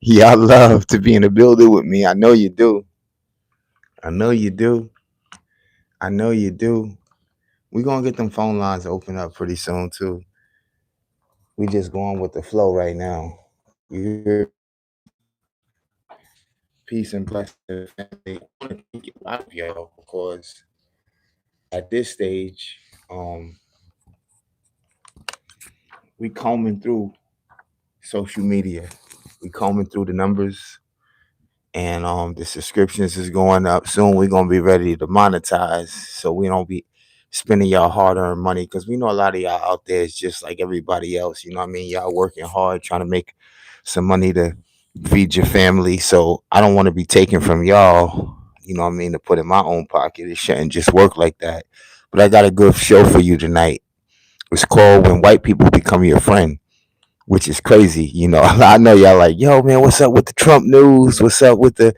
Y'all love to be in the building with me. I know you do. I know you do. I know you do. We're gonna get them phone lines open up pretty soon too. We just going with the flow right now. You hear peace and blessings, family. I want to thank a lot of y'all because at this stage, we combing through social media. We combing through the numbers, and the subscriptions is going up soon. We're gonna be ready to monetize, so we don't be spending y'all hard-earned money because we know a lot of y'all out there is just like everybody else. You know what I mean? Y'all working hard, trying to make some money to feed your family. So I don't want to be taken from y'all. You know what I mean? To put in my own pocket. It shouldn't just work like that. But I got a good show for you tonight. It's called "When White People Become Your Friend," which is crazy. You know, I know y'all like, yo, man, what's up with the Trump news? What's up with the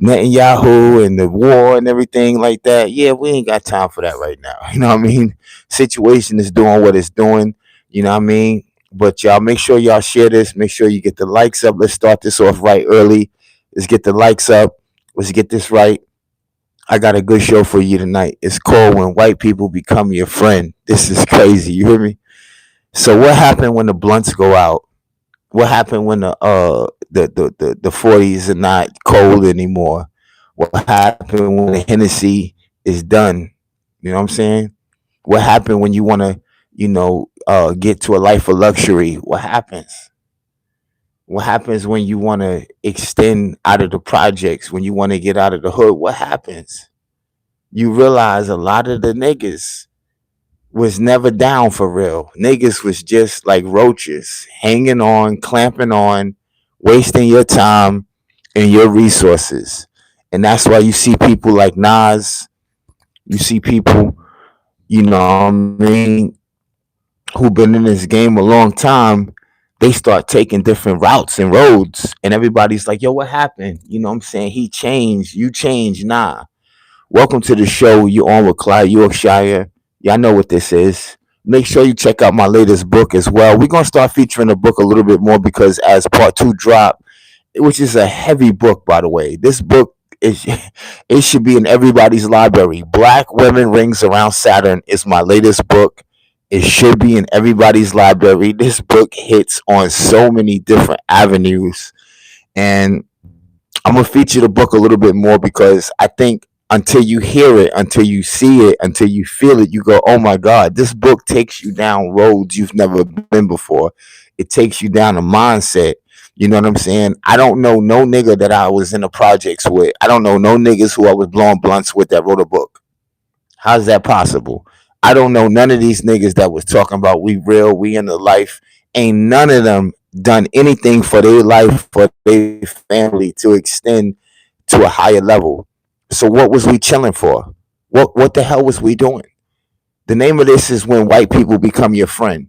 Netanyahu and the war and everything like that? Yeah, we ain't got time for that right now. You know what I mean? Situation is doing what it's doing. You know what I mean? But y'all make sure y'all share this. Make sure you get the likes up. Let's start this off right early. Let's get the likes up. Let's get this right. I got a good show for you tonight. It's called "When White People Become Your Friend." This is crazy. You hear me? So what happened when the blunts go out? What happened when the 40s are not cold anymore? What happened when the Hennessy is done? You know what I'm saying? What happened when you want to, get to a life of luxury? What happens? What happens when you want to extend out of the projects? When you want to get out of the hood? What happens? You realize a lot of the niggas was never down for real. Niggas was just like roaches, hanging on, clamping on, wasting your time and your resources. And that's why you see people like Nas, you see people, what I mean, who been in this game a long time, they start taking different routes and roads. And everybody's like, yo, what happened? You know what I'm saying? He changed, you changed. Nah. Welcome to the show. You on with Clyde, Yorkshire. Y'all know what this is. Make sure you check out my latest book as well. We're gonna start featuring the book a little bit more because as part two drop, which is a heavy book, by the way. This book is it should be in everybody's library. Black Women Rings Around Saturn is my latest book. It should be in everybody's library. This book hits on so many different avenues, and I'm gonna feature the book a little bit more because I think until you hear it, until you see it, until you feel it, you go, "Oh my God!" This book takes you down roads you've never been before. It takes you down a mindset. You know what I'm saying? I don't know no nigga that I was in the projects with. I don't know no niggas who I was blowing blunts with that wrote a book. How's that possible? I don't know none of these niggas that was talking about we real, we in the life. Ain't none of them done anything for their life, for their family to extend to a higher level. So what was we chilling for? What the hell was we doing? The name of this is "When White People Become Your Friend."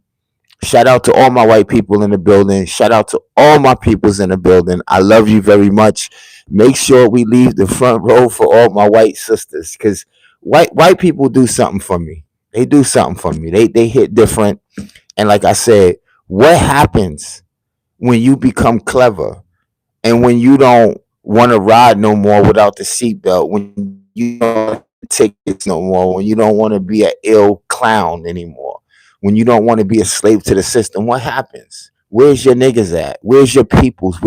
Shout out to all my white people in the building. Shout out to all my peoples in the building. I love you very much. Make sure we leave the front row for all my white sisters, because white people do something for me. They do something for me. They hit different. And like I said, what happens when you become clever and when you don't want to ride no more without the seatbelt? When you don't tickets no more? When you don't want to be an ill clown anymore? When you don't want to be a slave to the system? What happens? Where's your niggas at? Where's your peoples?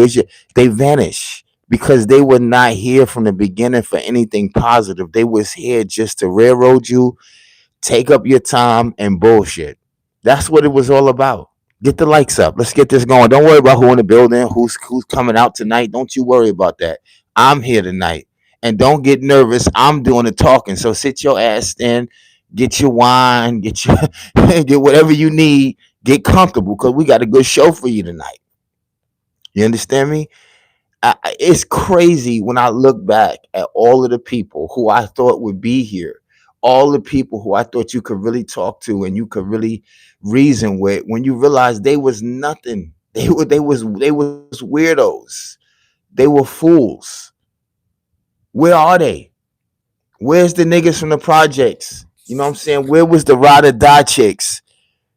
They vanish because they were not here from the beginning for anything positive. They was here just to railroad you, take up your time, and bullshit. That's what it was all about. Get the likes up. Let's get this going. Don't worry about who in the building, who's coming out tonight. Don't you worry about that. I'm here tonight. And don't get nervous. I'm doing the talking. So sit your ass in, get your wine, get your get whatever you need, get comfortable because we got a good show for you tonight. You understand me? It's crazy when I look back at all of the people who I thought would be here, all the people who I thought you could really talk to and you could really reason with. When you realize they was nothing, they was weirdos, they were fools. Where are they? Where's the niggas from the projects? You know what I'm saying? Where was the ride or die chicks?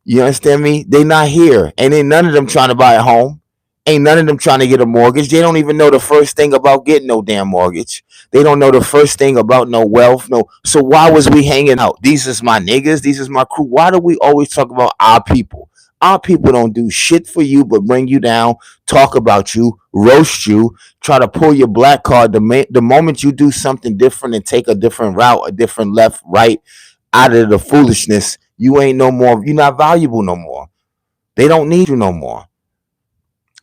You understand me? They not here, and ain't none of them trying to buy a home. Ain't none of them trying to get a mortgage. They don't even know the first thing about getting no damn mortgage. They don't know the first thing about no wealth. No. So why was we hanging out? These is my niggas. These is my crew. Why do we always talk about our people? Our people don't do shit for you but bring you down, talk about you, roast you, try to pull your black card. The moment you do something different and take a different route, a different left, right, out of the foolishness, you ain't no more. You're not valuable no more. They don't need you no more.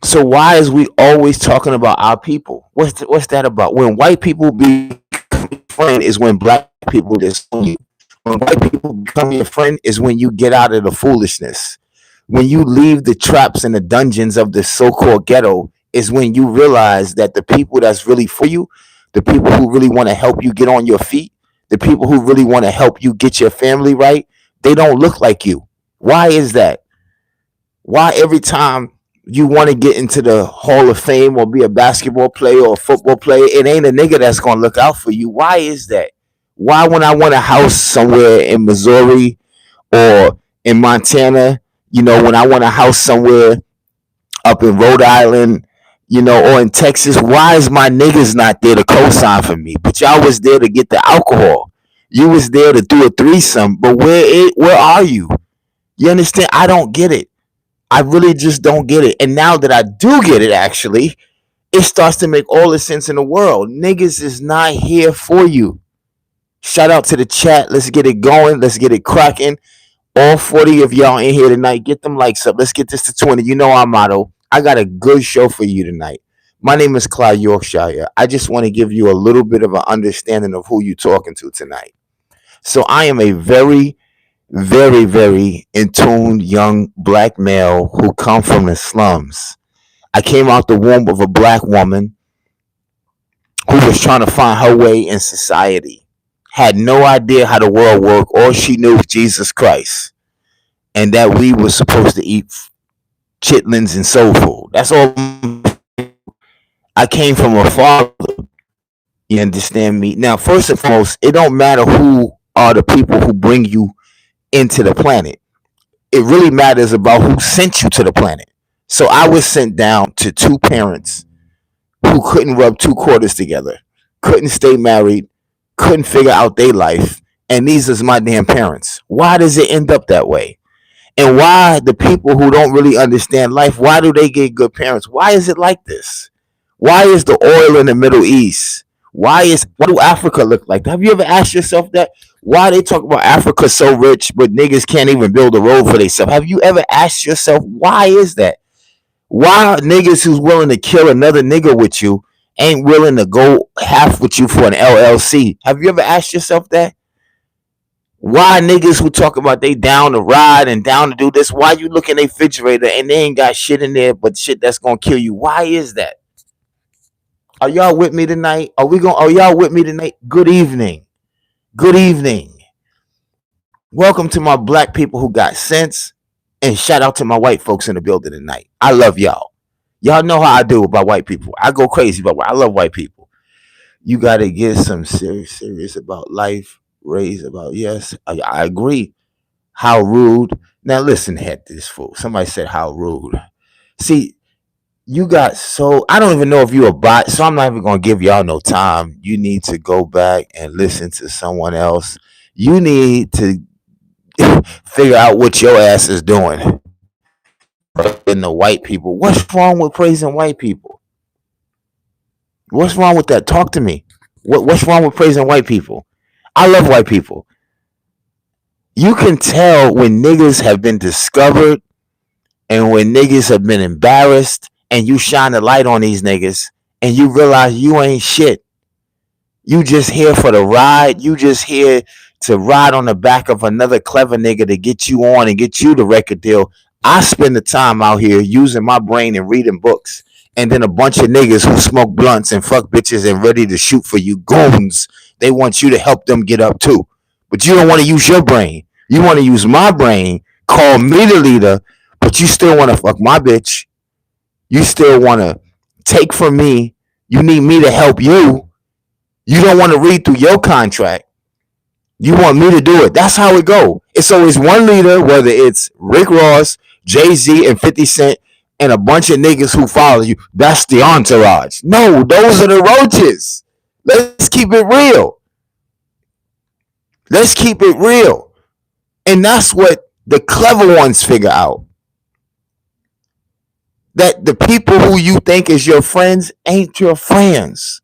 So why is we always talking about our people? What's that about? When white people be friend is when black people disown you. When white people become your friend is when you get out of the foolishness. When you leave the traps and the dungeons of the so-called ghetto is when you realize that the people that's really for you, the people who really want to help you get on your feet, the people who really want to help you get your family right, they don't look like you. Why is that? Why every time you want to get into the Hall of Fame or be a basketball player or a football player, it ain't a nigga that's gonna look out for you? Why is that? Why when I want a house somewhere in Missouri or in Montana, when I want a house somewhere up in Rhode Island, or in Texas, why is my niggas not there to co-sign for me? But y'all was there to get the alcohol. You was there to do a threesome, but where are you? You understand? I don't get it. I really just don't get it. And now that I do get it, actually, it starts to make all the sense in the world. Niggas is not here for you. Shout out to the chat. Let's get it going. Let's get it cracking. All 40 of y'all in here tonight, get them likes up. Let's get this to 20. You know our motto. I got a good show for you tonight. My name is Clyde Yorkshire. I just want to give you a little bit of an understanding of who you're talking to tonight. So I am a very, very, very in tune young black male who come from the slums. I came out the womb of a black woman who was trying to find her way in society. Had no idea how the world worked. All she knew was Jesus Christ. And that we were supposed to eat chitlins and soul food. That's all. I came from a father. You understand me? Now, first and foremost, it don't matter who are the people who bring you into the planet. It really matters about who sent you to the planet. So I was sent down to two parents who couldn't rub two quarters together, couldn't stay married, couldn't figure out their life. And these is my damn parents. Why does it end up that way? And why the people who don't really understand life, why do they get good parents? Why is it like this? Why is the oil in the Middle East? What do Africa look like? Have you ever asked yourself that? Why they talk about Africa so rich, but niggas can't even build a road for themselves? Have you ever asked yourself, why is that? Why niggas who's willing to kill another nigga with you ain't willing to go half with you for an LLC? Have you ever asked yourself that? Why niggas who talk about they down to ride and down to do this, why you look in their refrigerator and they ain't got shit in there but shit that's gonna kill you? Why is that? Are y'all with me tonight? Are y'all with me tonight? Good evening. Good evening. Welcome to my black people who got sense. And shout out to my white folks in the building tonight. I love y'all. Y'all know how I do about white people. I go crazy about I love white people. You gotta get some serious about life. Raised about, yes, I agree. How rude. Now listen, head this fool. Somebody said how rude. See, you got so I don't even know if you're a bot, so I'm not even gonna give y'all no time. You need to go back and listen to someone else. You need to figure out what your ass is doing. In the white people. What's wrong with praising white people? What's wrong with that? Talk to me. What's wrong with praising white people? I love white people. You can tell when niggas have been discovered and when niggas have been embarrassed, and you shine the light on these niggas and you realize you ain't shit. You just here for the ride. You just here to ride on the back of another clever nigga to get you on and get you the record deal. I spend the time out here using my brain and reading books. And then a bunch of niggas who smoke blunts and fuck bitches and ready to shoot for you goons. They want you to help them get up too. But you don't want to use your brain. You want to use my brain, call me the leader, but you still want to fuck my bitch. You still want to take from me. You need me to help you. You don't want to read through your contract. You want me to do it. That's how it go. It's always one leader, whether it's Rick Ross, Jay-Z, and 50 Cent, and a bunch of niggas who follow you. That's the entourage. No, those are the roaches. Let's keep it real. Let's keep it real. And that's what the clever ones figure out. That the people who you think is your friends ain't your friends.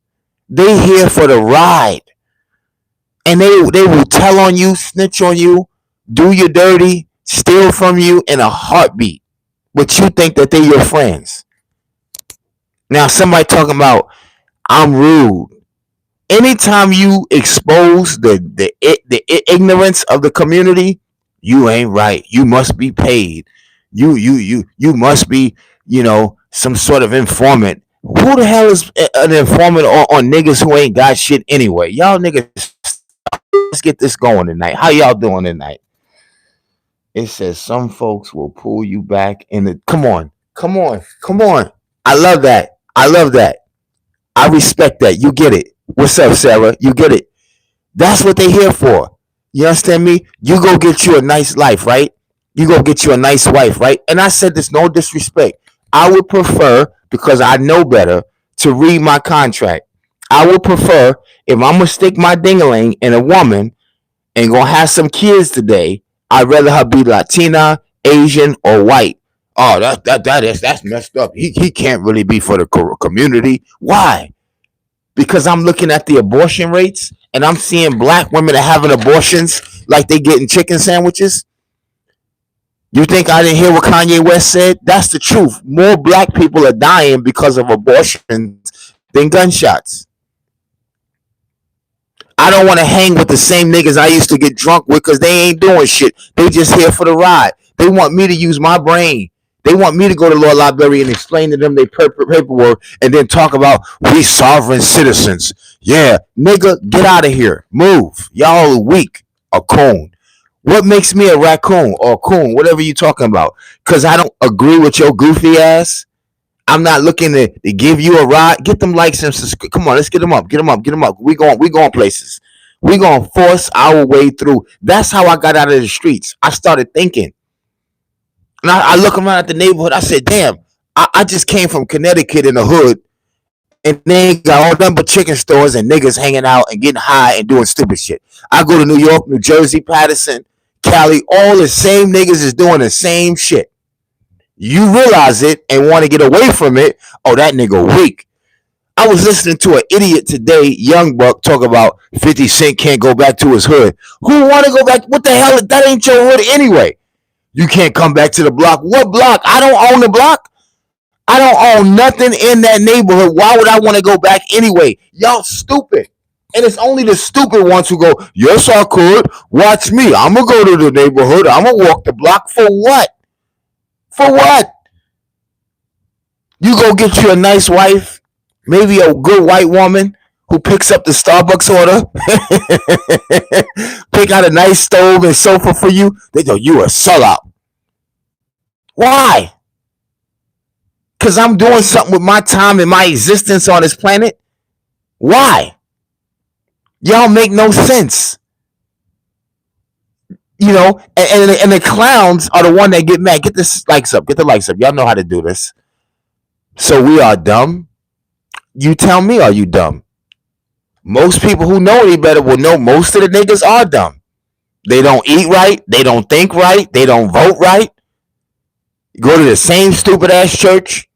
They here for the ride. And they will tell on you, snitch on you, do you dirty, steal from you in a heartbeat. But you think that they your friends. Now somebody talking about I'm rude. Anytime you expose the ignorance of the community, you ain't right. You must be paid. You must be, some sort of informant. Who the hell is an informant on niggas who ain't got shit anyway? Y'all niggas, let's get this going tonight. How y'all doing tonight? It says some folks will pull you back in the. Come on, come on, come on. I love that. I love that. I respect that. You get it. What's up, Sarah? You get it. That's what they here for. You understand me? You go get you a nice life, right? You go get you a nice wife, right? And I said this, no disrespect. I would prefer, because I know better, to read my contract. I would prefer, if I'm gonna stick my dingaling in a woman and gonna have some kids today, I'd rather her be Latina, Asian, or white. Oh, that's messed up. He can't really be for the community. Why? Because I'm looking at the abortion rates and I'm seeing black women are having abortions like they getting chicken sandwiches. You think I didn't hear what Kanye West said? That's the truth. More black people are dying because of abortions than gunshots. I don't want to hang with the same niggas I used to get drunk with because they ain't doing shit. They just here for the ride. They want me to use my brain. They want me to go to law library and explain to them their paperwork and then talk about we sovereign citizens. Yeah, nigga, get out of here. Move. Y'all are weak. A coon. What makes me a raccoon or a coon, whatever you talking about? Because I don't agree with your goofy ass. I'm not looking to give you a ride. Get them likes and subscribe. Come on, let's get them up. Get them up. Get them up. We going places. We gonna force our way through. That's how I got out of the streets. I started thinking. And I look around at the neighborhood. I said, damn, I just came from Connecticut in the hood. And they got all them but chicken stores and niggas hanging out and getting high and doing stupid shit. I go to New York, New Jersey, Patterson, Cali. All the same niggas is doing the same shit. You realize it and want to get away from it. Oh, that nigga weak. I was listening to an idiot today, Young Buck, talk about 50 Cent can't go back to his hood. Who want to go back? What the hell? That ain't your hood anyway. You can't come back to the block. What block? I don't own the block. I don't own nothing in that neighborhood. Why would I want to go back anyway? Y'all stupid. And it's only the stupid ones who go, yes, I could. Watch me. I'm going to go to the neighborhood. I'm going to walk the block. For what? For what? You go get you a nice wife, maybe a good white woman who picks up the Starbucks order, pick out a nice stove and sofa for you. They go, you a sellout. Why? Because I'm doing something with my time and my existence on this planet. Why? Y'all make no sense. And the clowns are the one that get mad. Get the likes up. Get the likes up. Y'all know how to do this. So we are dumb. You tell me, are you dumb? Most people who know any better will know most of the niggas are dumb. They don't eat right. They don't think right. They don't vote right. You go to the same stupid ass church.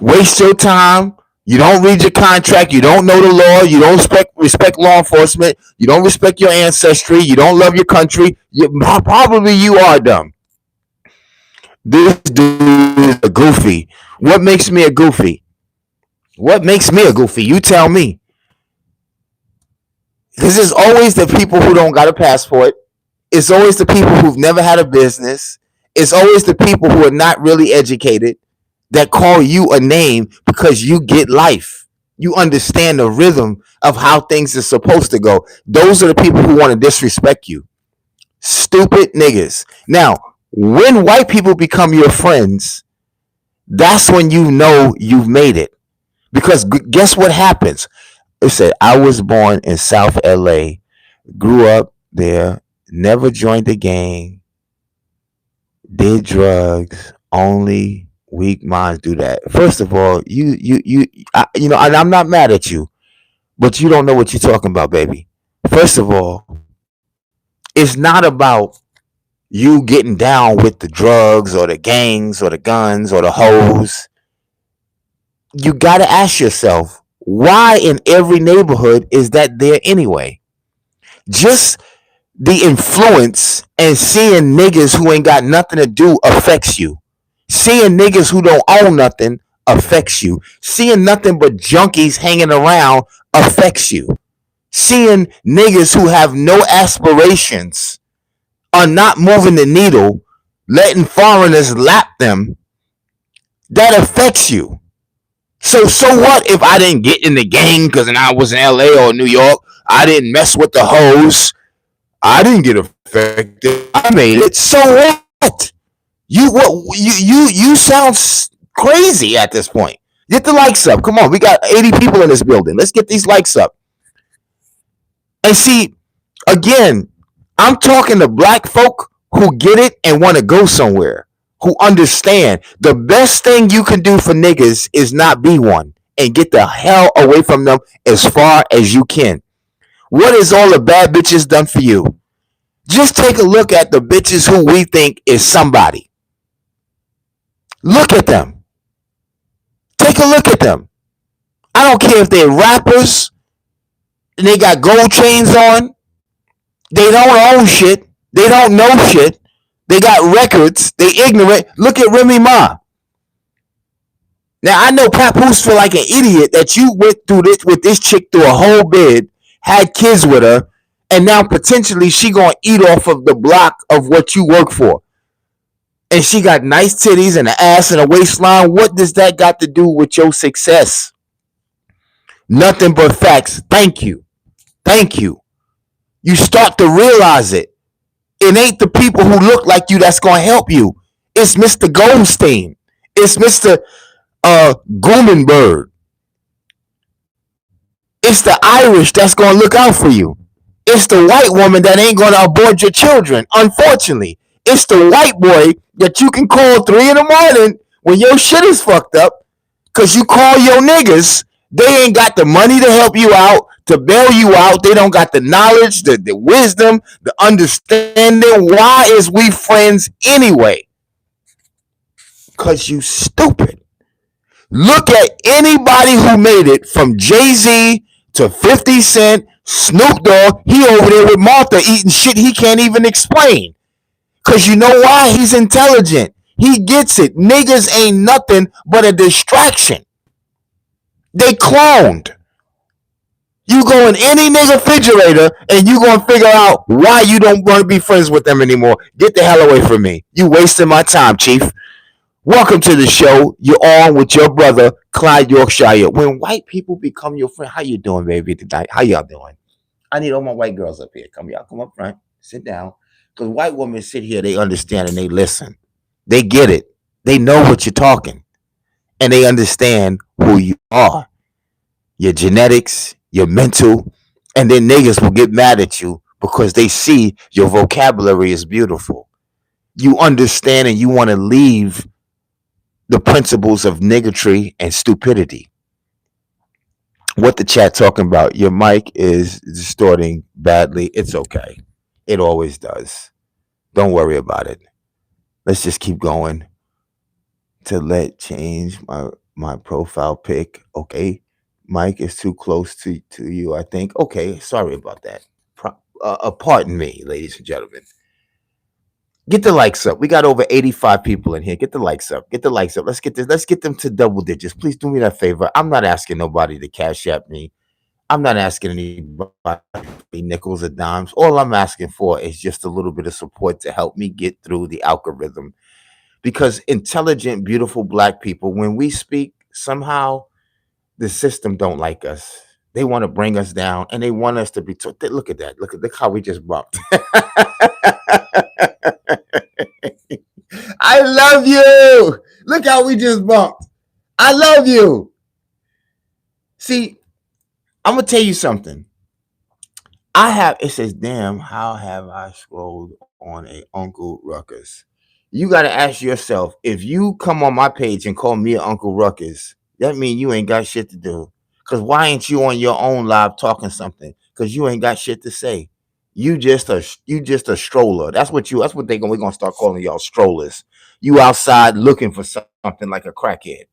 Waste your time. You don't read your contract. You don't know the law. You don't respect law enforcement. You don't respect your ancestry. You don't love your country. Probably you are dumb. This dude is a goofy. What makes me a goofy? What makes me a goofy? You tell me. Because it's always the people who don't got a passport. It's always the people who've never had a business. It's always the people who are not really educated that call you a name because you get life. You understand the rhythm of how things are supposed to go. Those are the people who want to disrespect you. Stupid niggas. Now, when white people become your friends, that's when you know you've made it. Because guess what happens? It said, I was born in South LA, grew up there, never joined a gang, did drugs, only Weak minds do that. First of all, and I'm not mad at you, but you don't know what you're talking about, baby. First of all, it's not about you getting down with the drugs or the gangs or the guns or the hoes. You got to ask yourself, why in every neighborhood is that there anyway? Just the influence and seeing niggas who ain't got nothing to do affects you. Seeing niggas who don't own nothing affects you. Seeing nothing but junkies hanging around affects you. Seeing niggas who have no aspirations are not moving the needle, letting foreigners lap them, that affects you. So what if I didn't get in the gang because I was in LA or New York? I didn't mess with the hoes. I didn't get affected. I made it. So what? You sound crazy at this point. Get the likes up. Come on, we got 80 people in this building. Let's get these likes up. And see, again, I'm talking to black folk who get it and want to go somewhere, who understand the best thing you can do for niggas is not be one and get the hell away from them as far as you can. What has all the bad bitches done for you? Just take a look at the bitches who we think is somebody. Look at them. Take a look at them. I don't care if they're rappers and they got gold chains on. They don't own shit. They don't know shit. They got records. They ignorant. Look at Remy Ma. Now I know Papoose feel like an idiot that you went through this with this chick through a whole bid, had kids with her, and now potentially she gonna eat off of the block of what you work for. And she got nice titties and an ass and a waistline. What does that got to do with your success? Nothing but facts. Thank you. Thank you. You start to realize it. It ain't the people who look like you that's gonna help you. It's Mr. Goldstein. It's Mr. Gumenberg. It's the Irish that's gonna look out for you. It's the white woman that ain't gonna abort your children. Unfortunately, it's the white boy that you can call 3 in the morning when your shit is fucked up, cause you call your niggas. They ain't got the money to help you out, to bail you out. They don't got the knowledge, the wisdom, the understanding. Why is we friends anyway? Cause you stupid. Look at anybody who made it from Jay-Z to 50 Cent, Snoop Dogg. He over there with Martha eating shit he can't even explain. Cause you know why? He's intelligent. He gets it. Niggas ain't nothing but a distraction. They cloned. You go in any nigga refrigerator and you gonna figure out why you don't want to be friends with them anymore. Get the hell away from me. You wasting my time, Chief. Welcome to the show. You're on with your brother, Clyde Yorkshire. When white people become your friend, how you doing, baby, tonight? How y'all doing? I need all my white girls up here. Y'all come up front. Sit down. Because white women sit here, they understand and they listen. They get it. They know what you're talking. And they understand who you are. Your genetics, your mental. And then niggas will get mad at you because they see your vocabulary is beautiful. You understand and you want to leave the principles of niggatry and stupidity. What the chat talking about? Your mic is distorting badly. It's okay. It always does. Don't worry about it. Let's just keep going. To let change my profile pic. Okay. Mic is too close to you, I think. Okay, sorry about that. Pardon me, ladies and gentlemen. Get the likes up. We got over 85 people in here. Get the likes up. Get the likes up. Let's get this. Let's get them to double digits. Please do me that favor. I'm not asking nobody to cash app me. I'm not asking anybody nickels or dimes. All I'm asking for is just a little bit of support to help me get through the algorithm. Because intelligent, beautiful black people, when we speak, somehow the system don't like us. They want to bring us down and they want us to be look at that. Look how we just bumped. I love you. Look how we just bumped. I love you. See, I'm gonna tell you something. It says, damn, how have I scrolled on a Uncle Ruckus? You got to ask yourself, if you come on my page and call me Uncle Ruckus, that means you ain't got shit to do. Because why ain't you on your own live talking something? Because you ain't got shit to say. You just a stroller. That's what we're gonna start calling y'all, strollers. You outside looking for something like a crackhead.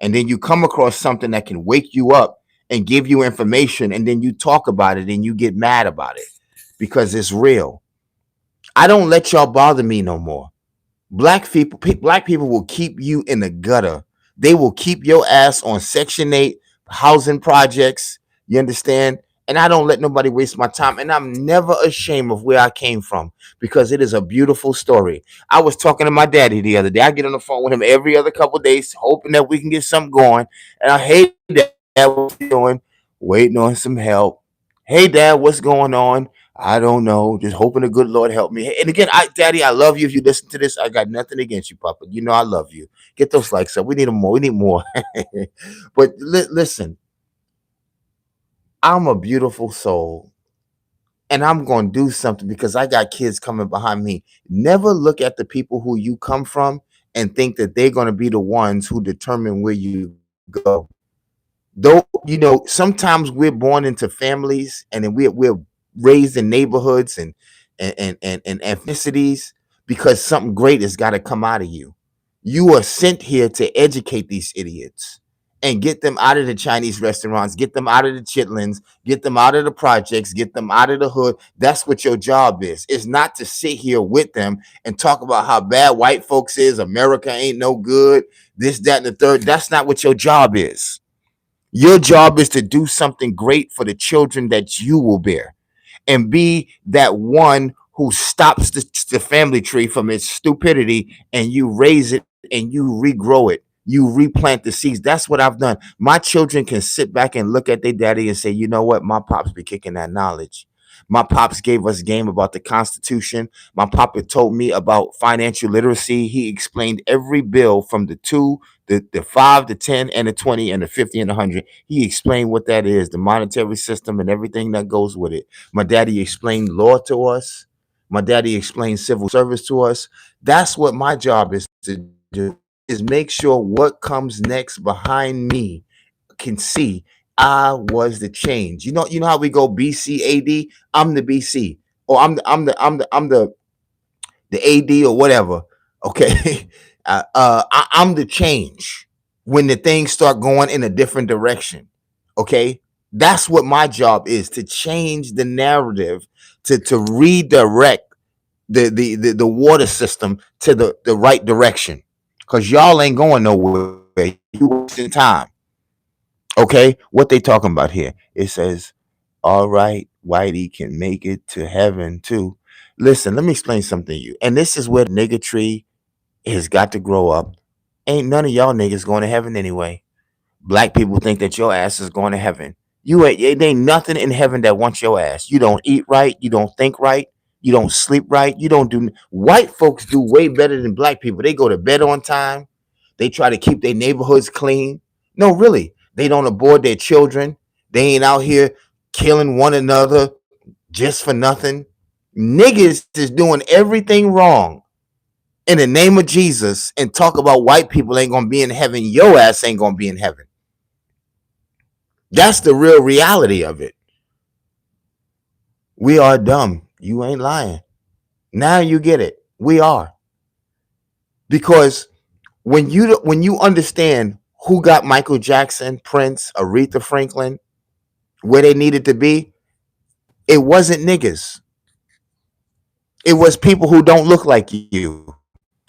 And then you come across something that can wake you up and give you information, and then you talk about it and you get mad about it because it's real. I don't let y'all bother me no more. Black people will keep you in the gutter. They will keep your ass on Section 8 housing projects. You understand? And I don't let nobody waste my time. And I'm never ashamed of where I came from because it is a beautiful story. I was talking to my daddy the other day. I get on the phone with him every other couple of days, hoping that we can get something going. And I hate that. What you doing? Waiting on some help. Hey, Dad, what's going on? I don't know. Just hoping the good Lord help me. And again, Daddy, I love you. If you listen to this, I got nothing against you, Papa. You know I love you. Get those likes up. We need them more. We need more. But listen, I'm a beautiful soul, and I'm going to do something because I got kids coming behind me. Never look at the people who you come from and think that they're going to be the ones who determine where you go. Though, sometimes we're born into families, and then we're raised in neighborhoods and ethnicities because something great has got to come out of you. You are sent here to educate these idiots and get them out of the Chinese restaurants, get them out of the chitlins, get them out of the projects, get them out of the hood. That's what your job is. It's not to sit here with them and talk about how bad white folks is, America ain't no good, this, that, and the third. That's not what your job is. Your job is to do something great for the children that you will bear, and be that one who stops the family tree from its stupidity, and you raise it and you regrow it. You replant the seeds. That's what I've done. My children can sit back and look at their daddy and say, you know what? My pops be kicking that knowledge. My pops gave us game about the Constitution. My papa told me about financial literacy. He explained every bill from the two, the 5, the 10, and the 20, and the 50, and the 100. He explained what that is, the monetary system and everything that goes with it. My daddy explained law to us. My daddy explained civil service to us. That's what my job is to do, is make sure what comes next behind me can see I was the change. You know how we go BC AD? I'm the BC. Or I'm the AD or whatever. Okay. I'm the change when the things start going in a different direction. Okay. That's what my job is, to change the narrative, to redirect the water system to the right direction. Cause y'all ain't going nowhere. You wasting time. Okay. What they talking about here? It says, all right, Whitey can make it to heaven too. Listen, let me explain something to you. And this is where the nigga tree has got to grow up. Ain't none of y'all niggas going to heaven anyway. Black people think that your ass is going to heaven. It ain't nothing in heaven that wants your ass. You don't eat right. You don't think right. You don't sleep right. You don't do. White folks do way better than black people. They go to bed on time. They try to keep their neighborhoods clean. No, really. They don't abort their children. They ain't out here killing one another just for nothing. Niggas is doing everything wrong in the name of Jesus and talk about white people ain't gonna be in heaven. Your ass ain't gonna be in heaven. That's the real reality of it. We are dumb. You ain't lying. Now you get it. We are. Because when you understand who got Michael Jackson, Prince, Aretha Franklin where they needed to be, it wasn't niggas. It was people who don't look like you.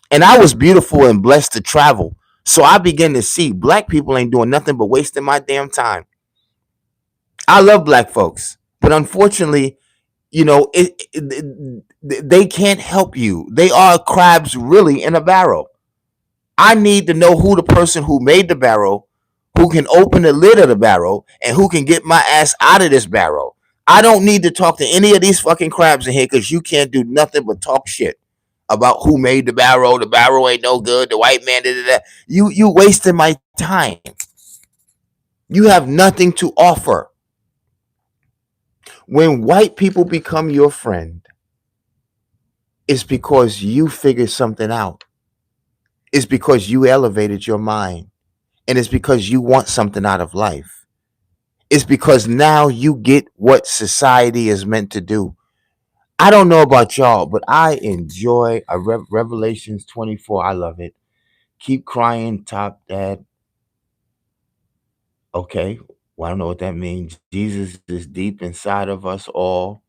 And I was beautiful and blessed to travel. So I began to see black people ain't doing nothing but wasting my damn time. I love black folks, but unfortunately, they can't help you. They are crabs really in a barrel. I need to know who the person who made the barrel, who can open the lid of the barrel, and who can get my ass out of this barrel. I don't need to talk to any of these fucking crabs in here because you can't do nothing but talk shit about who made the barrel. The barrel ain't no good. The white man did that. You wasting my time. You have nothing to offer. When white people become your friend, it's because you figured something out. It's because you elevated your mind, and it's because you want something out of life. It's because now you get what society is meant to do. I don't know about y'all, but I enjoy Revelations 24. I love it. Keep crying, top dad. Okay. Well, I don't know what that means. Jesus is deep inside of us all.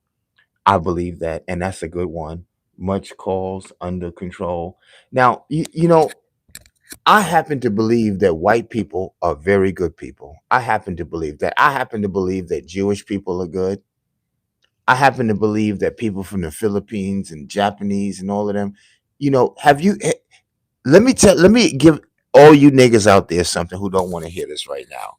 I believe that. And that's a good one. Much calls under control. Now, I happen to believe that white people are very good people. I happen to believe that. I happen to believe that Jewish people are good. I happen to believe that people from the Philippines and Japanese and all of them, have you let me give all you niggas out there something who don't want to hear this right now.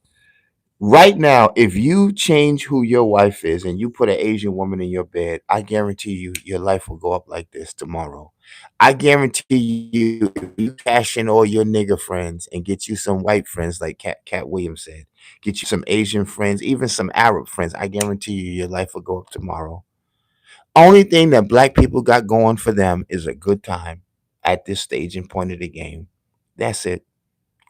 Right now, if you change who your wife is and you put an Asian woman in your bed, I guarantee you your life will go up like this tomorrow. I guarantee you, if you cash in all your nigga friends and get you some white friends, like Cat Williams said, get you some Asian friends, even some Arab friends, I guarantee you your life will go up tomorrow. Only thing that black people got going for them is a good time at this stage and point of the game. That's it.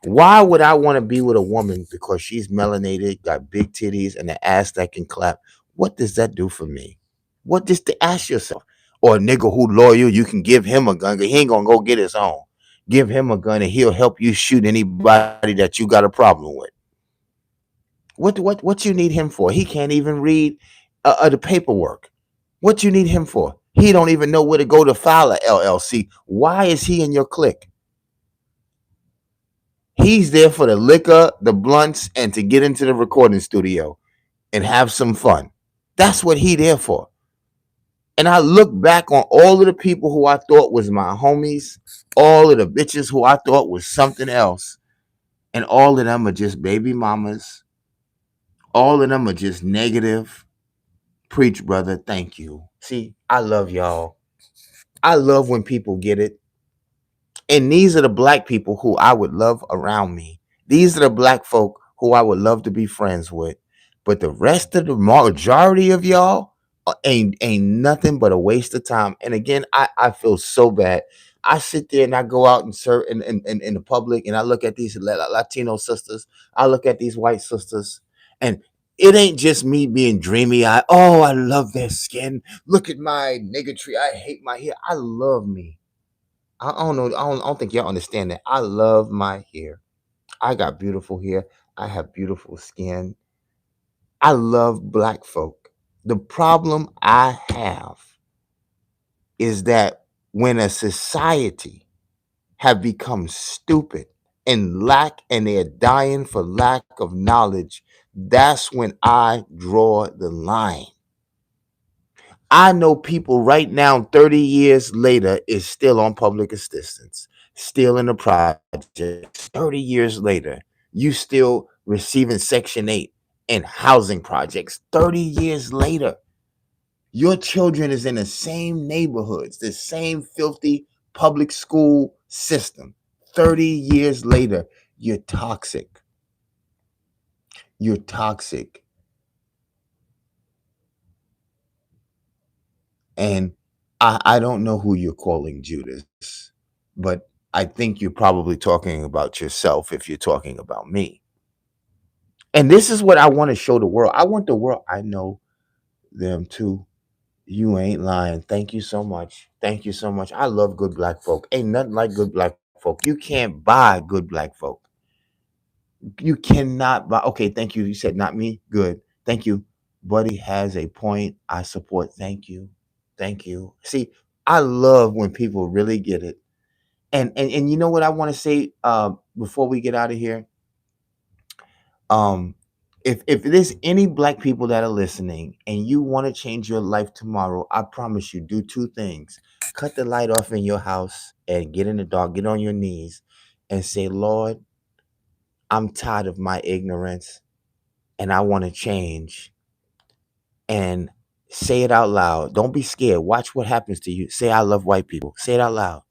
Why would I want to be with a woman because she's melanated, got big titties, and an ass that can clap? What does that do for me? What just to ask yourself? Or a nigga who loyal, you can give him a gun, 'cause he ain't gonna go get his own. Give him a gun and he'll help you shoot anybody that you got a problem with. What you need him for? He can't even read the paperwork. What you need him for? He don't even know where to go to file a LLC. Why is he in your clique? He's there for the liquor, the blunts, and to get into the recording studio and have some fun. That's what he there for. And I look back on all of the people who I thought was my homies, all of the bitches who I thought was something else, and all of them are just baby mamas. All of them are just negative. Preach, brother. Thank you. See, I love y'all. I love when people get it. And these are the black people who I would love around me. These are the black folk who I would love to be friends with. But the rest of the majority of y'all ain't nothing but a waste of time. And again, I feel so bad. I sit there and I go out and serve in the public and I look at these Latino sisters. I look at these white sisters, and it ain't just me being dreamy. I love their skin. Look at my niggatry. I hate my hair. I love me. I don't know. I don't think y'all understand that. I love my hair. I got beautiful hair. I have beautiful skin. I love black folk. The problem I have is that when a society have become stupid and they're dying for lack of knowledge, that's when I draw the line. I know people right now, 30 years later, is still on public assistance, still in the projects. 30 years later, you still receiving Section 8 and housing projects. 30 years later, your children is in the same neighborhoods, the same filthy public school system. 30 years later, you're toxic. You're toxic. And I don't know who you're calling Judas, but I think you're probably talking about yourself if you're talking about me. And this is what I want to show the world. I want the world, I know them too. You ain't lying. Thank you so much. Thank you so much. I love good black folk. Ain't nothing like good black folk. You can't buy good black folk. You cannot buy. Okay, thank you. You said not me. Good. Thank you. Buddy has a point. I support. Thank you. Thank you. See, I love when people really get it. And you know what I want to say before we get out of here? Um if there's any black people that are listening and you want to change your life tomorrow, I promise you do two things. Cut the light off in your house and get in the dark, get on your knees and say, Lord, I'm tired of my ignorance and I want to change. And say it out loud. Don't be scared. Watch what happens to you. Say, I love white people. Say it out loud.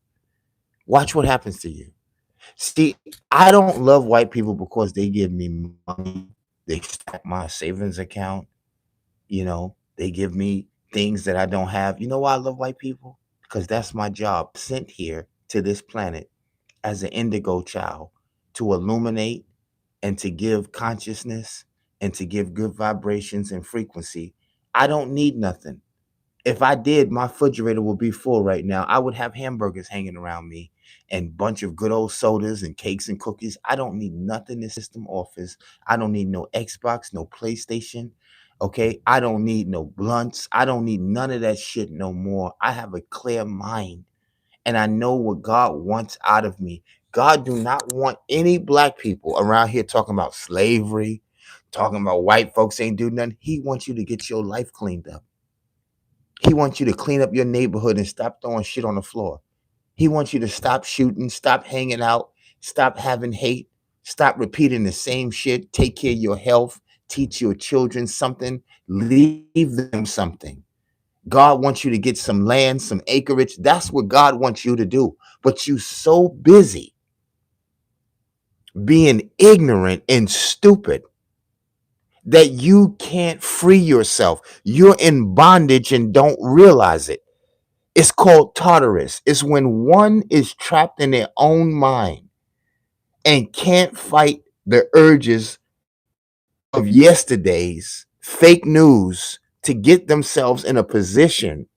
Watch what happens to you. See, I don't love white people because they give me money. They stack my savings account. They give me things that I don't have. You know why I love white people? Because that's my job. Sent here to this planet as an indigo child to illuminate and to give consciousness and to give good vibrations and frequency. I don't need nothing. If I did, my refrigerator would be full right now. I would have hamburgers hanging around me and bunch of good old sodas and cakes and cookies. I don't need nothing this system offers. I don't need no Xbox, no PlayStation. Okay. I don't need no blunts. I don't need none of that shit no more. I have a clear mind and I know what God wants out of me. God do not want any black people around here talking about slavery, talking about white folks ain't do nothing. He wants you to get your life cleaned up. He wants you to clean up your neighborhood and stop throwing shit on the floor. He wants you to stop shooting, stop hanging out, stop having hate, stop repeating the same shit, take care of your health, teach your children something, leave them something. God wants you to get some land, some acreage. That's what God wants you to do. But you so busy being ignorant and stupid that you can't free yourself. You're in bondage and don't realize it. It's called Tartarus. It's when one is trapped in their own mind and can't fight the urges of yesterday's fake news to get themselves in a position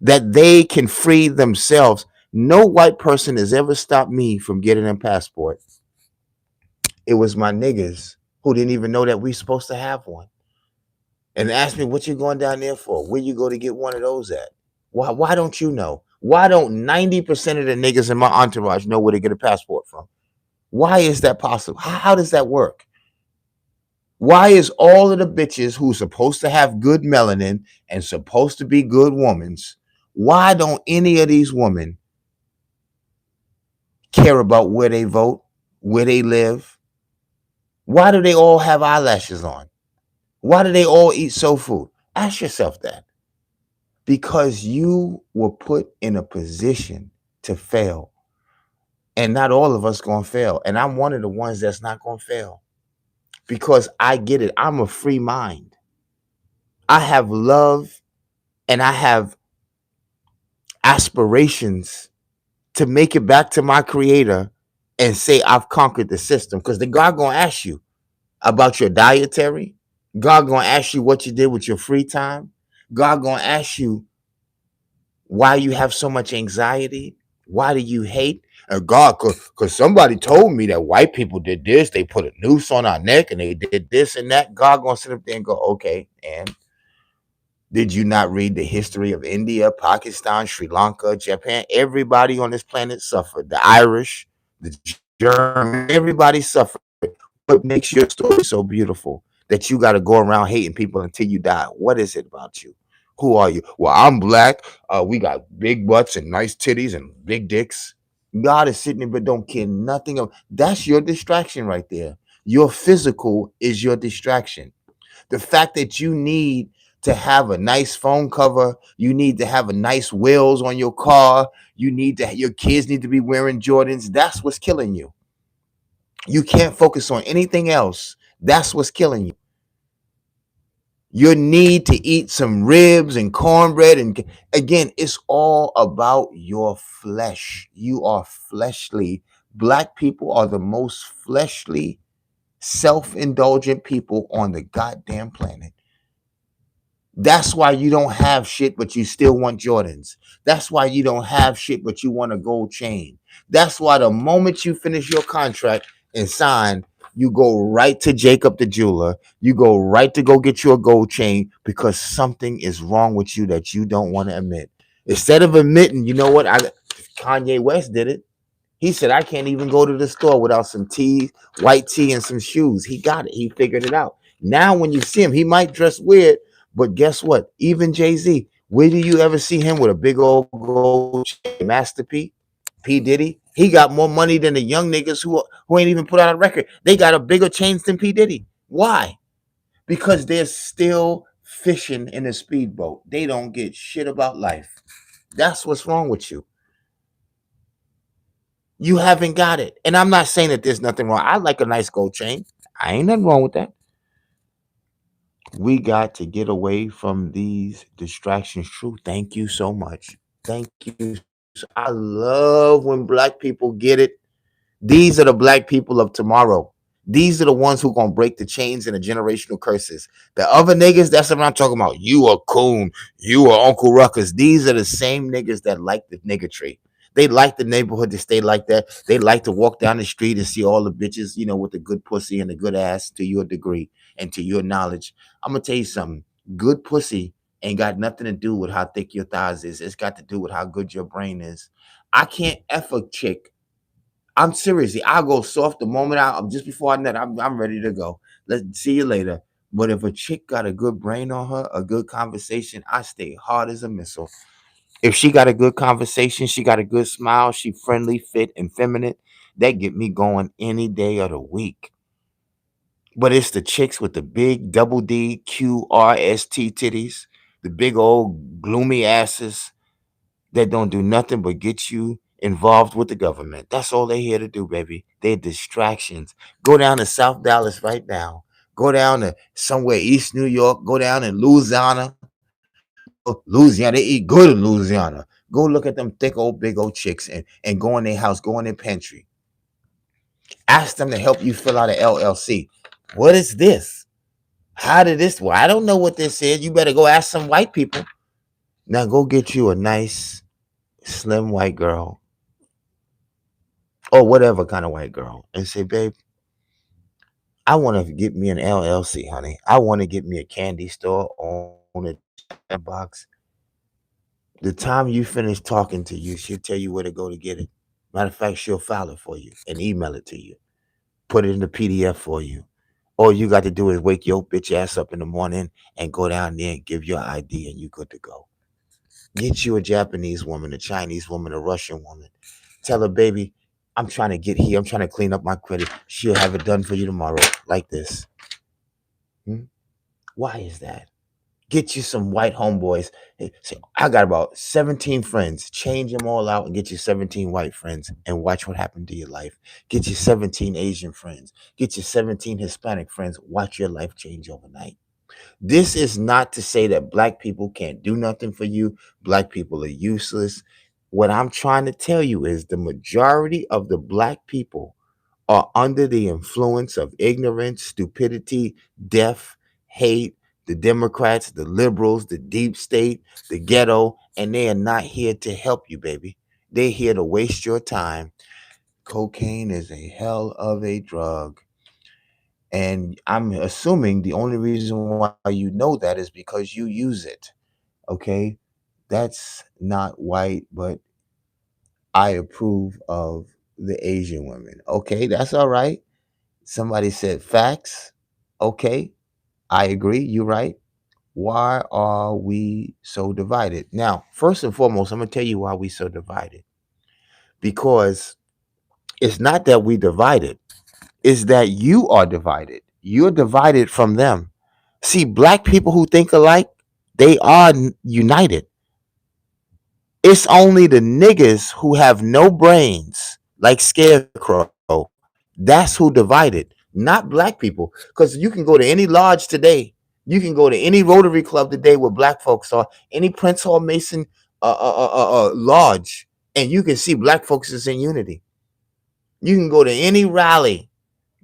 that they can free themselves. No white person has ever stopped me from getting a passport. It was my niggas who didn't even know that we supposed to have one and asked me, what you going down there for? Where you go to get one of those at? Why don't you know? Why don't 90% of the niggas in my entourage know where to get a passport from? Why is that possible? How does that work? Why is all of the bitches who's supposed to have good melanin and supposed to be good womans, why don't any of these women care about where they vote, where they live? Why do they all have eyelashes on? Why do they all eat soul food? Ask yourself that. Because you were put in a position to fail. And not all of us gonna fail. And I'm one of the ones that's not gonna fail. Because I get it. I'm a free mind. I have love and I have aspirations to make it back to my creator and say I've conquered the system. Because the God gonna ask you about your dietary. God gonna ask you what you did with your free time. God gonna ask you why you have so much anxiety. Why do you hate? God, because somebody told me that white people did this. They put a noose on our neck and they did this and that. God gonna sit up there and go, okay, and did you not read the history of India, Pakistan, Sri Lanka, Japan? Everybody on this planet suffered. The Irish, the German, everybody suffered. What makes your story so beautiful that you got to go around hating people until you die? What is it about you? Who are you? Well, I'm black. We got big butts and nice titties and big dicks. God is sitting there, but don't care nothing of. That's your distraction right there. Your physical is your distraction. The fact that you need to have a nice phone cover, you need to have a nice wheels on your car, your kids need to be wearing Jordans. That's what's killing you. You can't focus on anything else. That's what's killing you. Your need to eat some ribs and cornbread. And again, it's all about your flesh. You are fleshly. Black people are the most fleshly, self indulgent people on the goddamn planet. That's why you don't have shit, but you still want Jordans. That's why you don't have shit, but you want a gold chain. That's why the moment you finish your contract and sign, you go right to Jacob the jeweler. You go right to go get you a gold chain because something is wrong with you that you don't want to admit. Instead of admitting, you know what? Kanye West did it. He said, I can't even go to the store without some tea, white tea, and some shoes. He got it. He figured it out. Now, when you see him, he might dress weird, but guess what? Even Jay-Z, where do you ever see him with a big old gold chain? Master P, P. Diddy? He got more money than the young niggas who ain't even put out a record. They got a bigger chains than P. Diddy. Why? Because they're still fishing in a speedboat. They don't get shit about life. That's what's wrong with you. You haven't got it. And I'm not saying that there's nothing wrong. I like a nice gold chain. I ain't nothing wrong with that. We got to get away from these distractions. True. Thank you so much. Thank you. I love when black people get it. These are the black people of tomorrow. These are the ones who gonna break the chains and the generational curses. The other niggas, that's what I'm talking about. You are coon, you are Uncle Ruckus. These are the same niggas that like the niggatry. They like the neighborhood to stay like that. They like to walk down the street and see all the bitches, with the good pussy and the good ass to your degree and to your knowledge. I'm gonna tell you something. Good pussy ain't got nothing to do with how thick your thighs is. It's got to do with how good your brain is. I can't F a chick. I'm seriously. I'll go soft the moment I'm just before I nut. I'm ready to go. Let's see you later. But if a chick got a good brain on her, a good conversation, I stay hard as a missile. If she got a good conversation, she got a good smile, she friendly, fit, and feminine, that get me going any day of the week. But it's the chicks with the big double D Q R S T titties, the big old gloomy asses that don't do nothing but get you involved with the government. That's all they here to do, baby. They're distractions. Go down to South Dallas right now. Go down to somewhere East New York. Go down in Louisiana. Louisiana, they eat good in Louisiana. Go look at them thick old big old chicks and go in their house, go in their pantry. Ask them to help you fill out an LLC. What is this? How did this work? I don't know what this is. You better go ask some white people. Now go get you a nice, slim white girl or whatever kind of white girl and say, babe, I want to get me an LLC, honey. I want to get me a candy store, own a box. The time you finish talking to you, she'll tell you where to go to get it. Matter of fact, she'll file it for you and email it to you, put it in the PDF for you. All you got to do is wake your bitch ass up in the morning and go down there and give your ID and you good to go. Get you a Japanese woman, a Chinese woman, a Russian woman. Tell her, baby, I'm trying to get here. I'm trying to clean up my credit. She'll have it done for you tomorrow, like this. Hmm? Why is that? Get you some white homeboys. Hey, say, I got about 17 friends. Change them all out and get you 17 white friends and watch what happened to your life. Get you 17 Asian friends. Get you 17 Hispanic friends. Watch your life change overnight. This is not to say that black people can't do nothing for you. Black people are useless. What I'm trying to tell you is the majority of the black people are under the influence of ignorance, stupidity, death, hate, the Democrats, the liberals, the deep state, the ghetto, and they are not here to help you, baby. They're here to waste your time. Cocaine is a hell of a drug. And I'm assuming the only reason why you know that is because you use it. Okay. That's not white, but I approve of the Asian women. Okay. That's all right. Somebody said facts. Okay, I agree. You're right. Why are we so divided? Now, first and foremost, I'm gonna tell you why we so divided. Because it's not that we divided, it's that you are divided. You're divided from them. See, black people who think alike, they are united. It's only the niggas who have no brains, like Scarecrow. That's who divided, not black people. Because you can go to any lodge today, you can go to any Rotary Club today where black folks are, any Prince Hall Mason lodge, and you can see black folks is in unity. You can go to any rally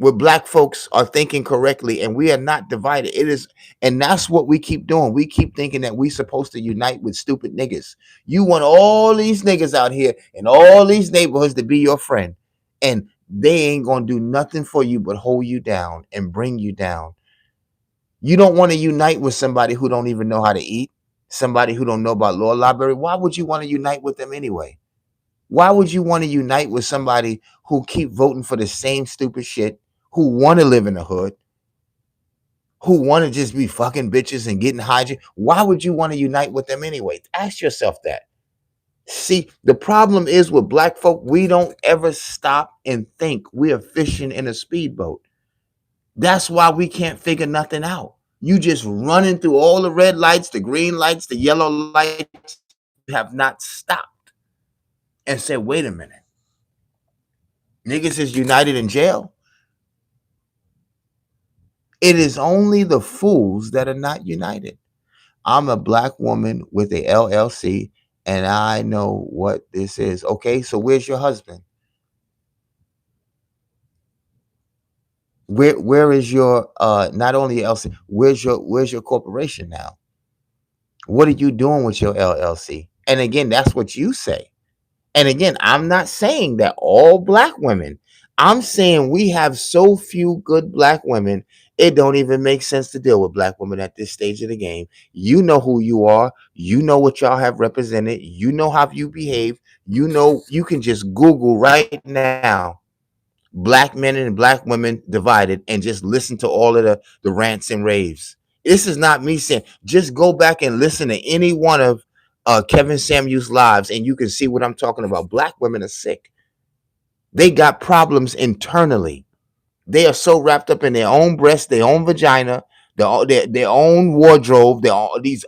where black folks are thinking correctly and we are not divided. It is, and that's what we keep doing. We keep thinking that we supposed to unite with stupid niggas. You want all these niggas out here in all these neighborhoods to be your friend, and they ain't gonna do nothing for you but hold you down and bring you down. You don't want to unite with somebody who don't even know how to eat, somebody who don't know about law library. Why would you want to unite with them anyway? Why would you want to unite with somebody who keep voting for the same stupid shit, who want to live in the hood, who want to just be fucking bitches and getting hygiene? Why would you want to unite with them anyway? Ask yourself that. See, the problem is with black folk, we don't ever stop and think. We are fishing in a speedboat. That's why we can't figure nothing out. You just running through all the red lights, the green lights, the yellow lights. You have not stopped and said, wait a minute. Niggas is united in jail. It is only the fools that are not united. I'm a black woman with a LLC and I know what this is. Okay, so where's your husband? Where is your not only LC, where's your corporation now? What are you doing with your LLC? And again, that's what you say. And again, I'm not saying that all black women. I'm saying we have so few good black women. It don't even make sense to deal with black women at this stage of the game. You know who you are. You know what y'all have represented. You know how you behave. You know you can just Google right now black men and black women divided and just listen to all of the rants and raves. This is not me saying, just go back and listen to any one of Kevin Samuels' lives and you can see what I'm talking about. Black women are sick. They got problems internally. They are so wrapped up in their own breast, their own vagina, their own wardrobe, their all these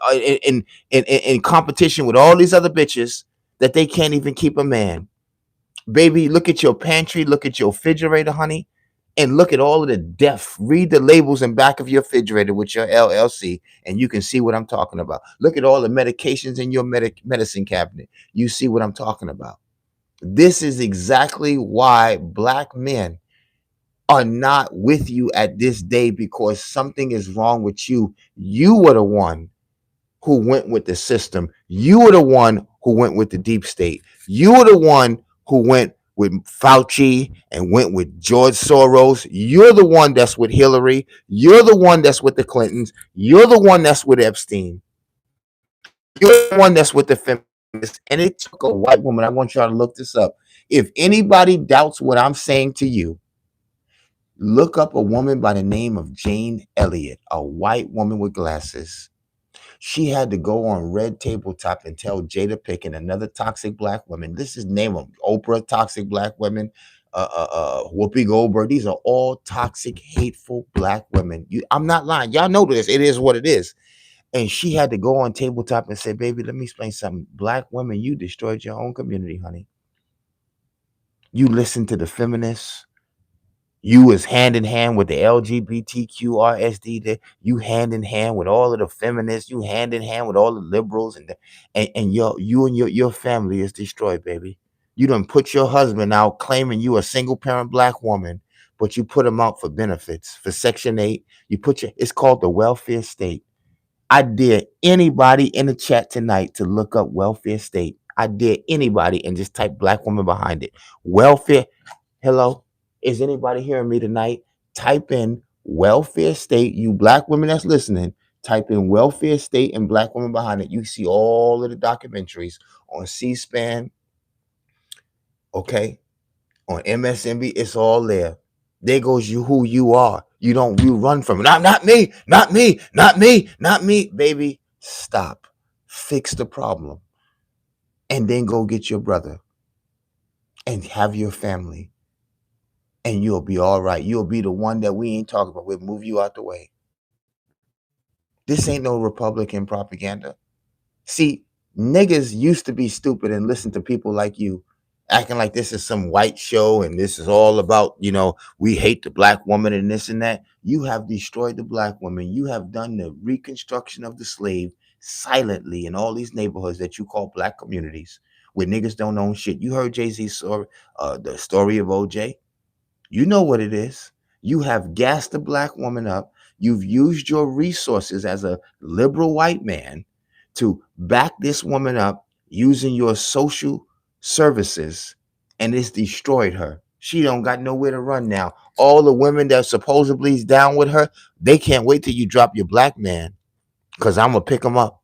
in competition with all these other bitches that they can't even keep a man. Baby, look at your pantry, look at your refrigerator, honey, and look at all of the depth. Read the labels in back of your refrigerator with your LLC, and you can see what I'm talking about. Look at all the medications in your medicine cabinet. You see what I'm talking about. This is exactly why black men are not with you at this day because something is wrong with you. You were the one who went with the system. You were the one who went with the deep state. You were the one who went with Fauci and went with George Soros. You're the one that's with Hillary. You're the one that's with the Clintons. You're the one that's with Epstein. You're the one that's with the feminists. And it took a white woman. I want y'all to look this up. If anybody doubts what I'm saying to you, look up a woman by the name of Jane Elliott, a white woman with glasses. She had to go on Red Tabletop and tell Jada Pinkett, another toxic black woman. This is name of Oprah, toxic black women, Whoopi Goldberg. These are all toxic, hateful black women. I'm not lying. Y'all know this. It is what it is. And she had to go on Tabletop and say, "Baby, let me explain something. Black women, you destroyed your own community, honey. You listened to the feminists. You was hand in hand with the LGBTQRSD. You hand in hand with all of the feminists. You hand in hand with all the liberals, and your family is destroyed, baby. You done put your husband out claiming you a single parent black woman, but you put him out for benefits for Section 8. You put your it's called the welfare state. I dare anybody in the chat tonight to look up welfare state. I dare anybody and just type black woman behind it. Welfare. Hello, is anybody hearing me tonight? Type in welfare state. You black women that's listening, type in welfare state and black women behind it. You see all of the documentaries on C-SPAN, okay, on MSNB. It's all there. There goes you who you are. You run from it. Not me, not me, not me, not me, baby. Stop. Fix the problem, and then go get your brother and have your family, and you'll be all right. You'll be the one that we ain't talking about. We'll move you out the way. This ain't no Republican propaganda. See, niggas used to be stupid and listen to people like you acting like this is some white show and this is all about, we hate the black woman and this and that. You have destroyed the black woman. You have done the reconstruction of the slave silently in all these neighborhoods that you call black communities where niggas don't own shit. You heard Jay-Z's story, the story of OJ. You know what it is. You have gassed the black woman up. You've used your resources as a liberal white man to back this woman up using your social services, and it's destroyed her. She don't got nowhere to run now. All the women that supposedly is down with her, they can't wait till you drop your black man, because I'm going to pick them up.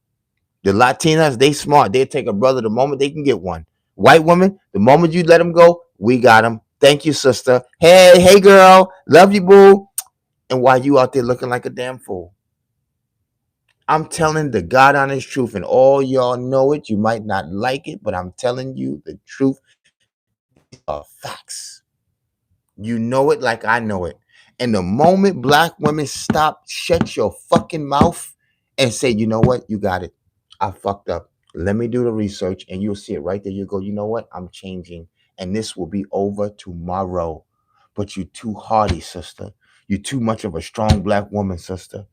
The Latinas, they smart. They take a brother the moment they can get one. White women, the moment you let them go, we got them. Thank you, sister. Hey, girl. Love you, boo. And while you out there looking like a damn fool. I'm telling the God honest truth, and all y'all know it. You might not like it, but I'm telling you the truth are facts. You know it like I know it. And the moment black women stop, shut your fucking mouth and say, you know what? You got it. I fucked up. Let me do the research, and you'll see it right there. You go, you know what? I'm changing, and this will be over tomorrow. But you're too hardy, sister. You're too much of a strong black woman, sister.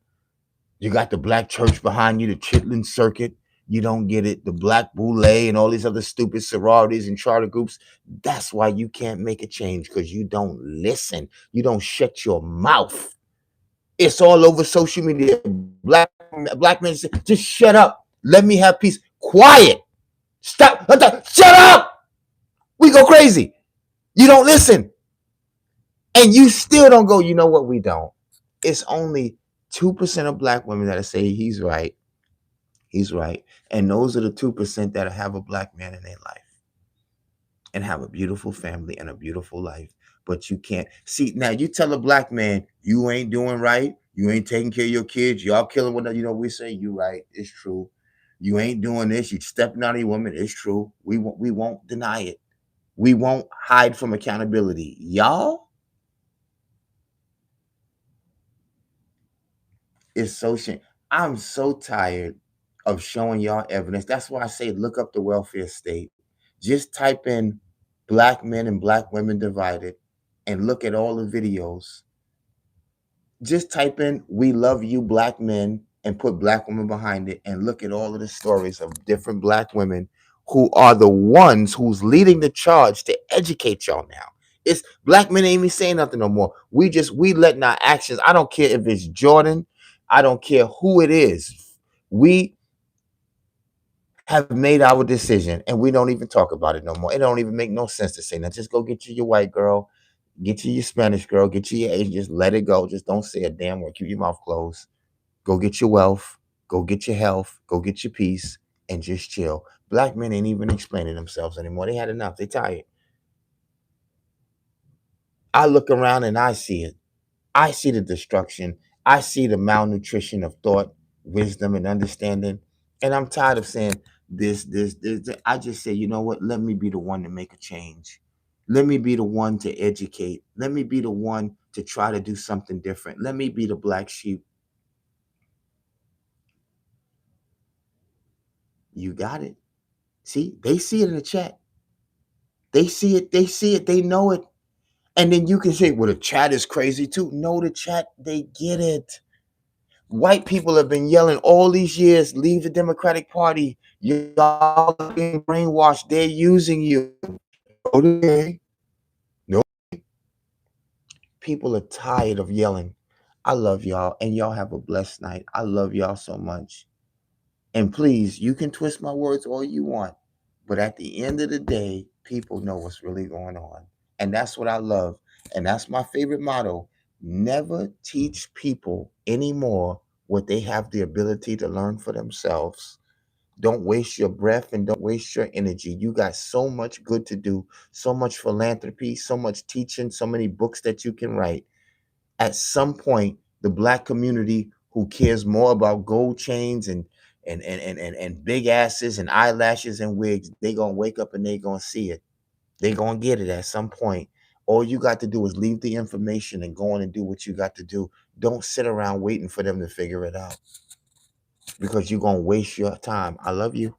You got the black church behind you, the Chitlin Circuit. You don't get it. The Black Boule and all these other stupid sororities and charter groups. That's why you can't make a change, because you don't listen. You don't shut your mouth. It's all over social media. Black men say, just shut up. Let me have peace. Quiet. Stop. Shut up. We go crazy. You don't listen. And you still don't go, you know what? We don't. It's only 2% of black women that say he's right. He's right. And those are the 2% that have a black man in their life and have a beautiful family and a beautiful life. But you can't see now. You tell a black man you ain't doing right, you ain't taking care of your kids, y'all killing one another. You know, we say you right, it's true. You ain't doing this, you stepping on a woman, it's true. We won't deny it. We won't hide from accountability. Y'all, it's so shame. I'm so tired of showing y'all evidence. That's why I say look up the welfare state. Just type in black men and black women divided and look at all the videos. Just type in "We love you, black men" and put black women behind it, and look at all of the stories of different black women who are the ones who's leading the charge to educate y'all now. It's black men ain't even saying nothing no more. We letting our actions. I don't care if it's Jordan. I don't care who it is. We have made our decision and we don't even talk about it no more. It don't even make no sense to say that. Just go get you your white girl, get you your Spanish girl, get you your Asian, just let it go. Just don't say a damn word. Keep your mouth closed. Go get your wealth, go get your health, go get your peace, and just chill. Black men ain't even explaining themselves anymore. They had enough. They tired. I look around and I see it. I see the destruction. I see the malnutrition of thought, wisdom, and understanding. And I'm tired of saying this. I just say, you know what? Let me be the one to make a change. Let me be the one to educate. Let me be the one to try to do something different. Let me be the black sheep. You got it. See, they see it in the chat. They see it. They see it. They know it. And then you can say, well, the chat is crazy too. No, the chat, they get it. White people have been yelling all these years, leave the Democratic Party. Y'all are being brainwashed. They're using you. Okay. No. People are tired of yelling. I love y'all, and y'all have a blessed night. I love y'all so much. And please, you can twist my words all you want, but at the end of the day, people know what's really going on. And that's what I love. And that's my favorite motto. Never teach people anymore what they have the ability to learn for themselves. Don't waste your breath and don't waste your energy. You got so much good to do, so much philanthropy, so much teaching, so many books that you can write. At some point, the black community who cares more about gold chains and big asses and eyelashes and wigs, they gonna wake up and they gonna see it. They gonna get it at some point. All you got to do is leave the information and go on and do what you got to do. Don't sit around waiting for them to figure it out, because you're gonna waste your time. I love you.